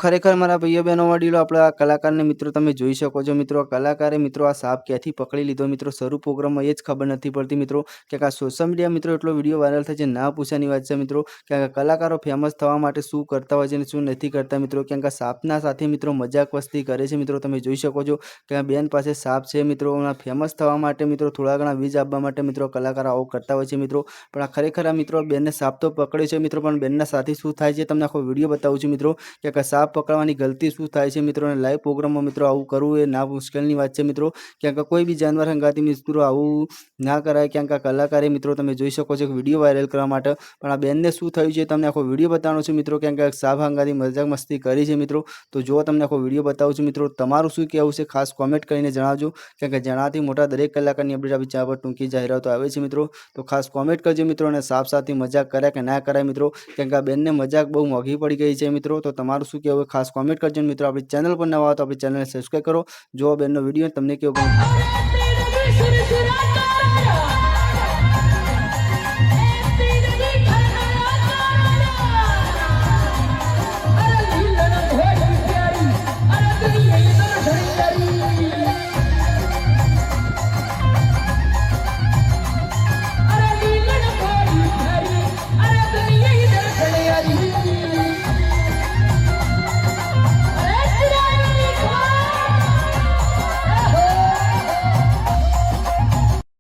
ખરેખર મારા ભાઈઓ બહેનો વડીલો આપણા આ કલાકારને મિત્રો તમે જોઈ શકો છો મિત્રો. આ કલાકારે મિત્રો આ સાપ ક્યાંથી પકડી લીધો મિત્રો શરૂ પ્રોગ્રામમાં એ જ ખબર નથી પડતી મિત્રો. કે આ સોશિયલ મીડિયા મિત્રો એટલો વિડીયો વાયરલ થાય છે ના પૂછ્યાની વાત છે મિત્રો. કે આ કલાકારો ફેમસ થવા માટે શું કરતા હોય છે અને શું નથી કરતા મિત્રો. કેમ કે સાપના સાથે મિત્રો મજાક મસ્તી કરે છે મિત્રો. તમે જોઈ શકો છો કે આ બેન પાસે સાપ છે મિત્રો. ફેમસ થવા માટે મિત્રો થોડા ઘણા વ્યુઝ આપવા માટે મિત્રો કલાકારો આવું કરતા હોય છે મિત્રો. પણ આ ખરેખર આ મિત્રો બેનને સાપ તો પકડે છે મિત્રો, પણ બેનના સાથે શું થાય છે તમને આખો વિડીયો બતાવું છું મિત્રો. કે સાપ પકડવાની ગલતી શું થાય છે મિત્રો. અને લાઈવ પ્રોગ્રામમાં મિત્રો આવું કરવું એ ના મુશ્કેલની વાત છે મિત્રો. ક્યાંક કોઈ બી જાનવર હંગાથી મિત્રો આવું ના કરાય. ક્યાંક આ કલાકારે મિત્રો તમે જોઈ શકો છો કે વિડીયો વાયરલ કરવા માટે, પણ આ બેનને શું થયું છે તમને આખો વિડીયો બતાવવાનો છે મિત્રો. ક્યાંક સાપ હંગાથી મજાક મસ્તી કરી છે મિત્રો. તો જો તમને આખો વિડીયો બતાવું છું મિત્રો. તમારું શું કહેવું છે ખાસ કોમેન્ટ કરીને જણાવજો. કેમ કે જણાવથી મોટા દરેક કલાકારની અપડેટ આપણી ચેનલ પર ટૂંકી જાહેરાતો આવે છે મિત્રો. તો ખાસ કોમેન્ટ કરજો મિત્રો. અને સાપ સાથે મજાક કરાય કે ના કરાય મિત્રો. કેમ કે આ બેનને મજાક બહુ મોંઘી પડી ગઈ છે મિત્રો. તો તમારું શું કહેવું ખાસ કોમેન્ટ કરજો મિત્રો. આપણી ચેનલ પર નવા હો તો આપણી ચેનલને સબસ્ક્રાઈબ કરો. જો બેનનો વિડીયો તમને કેવો ગમે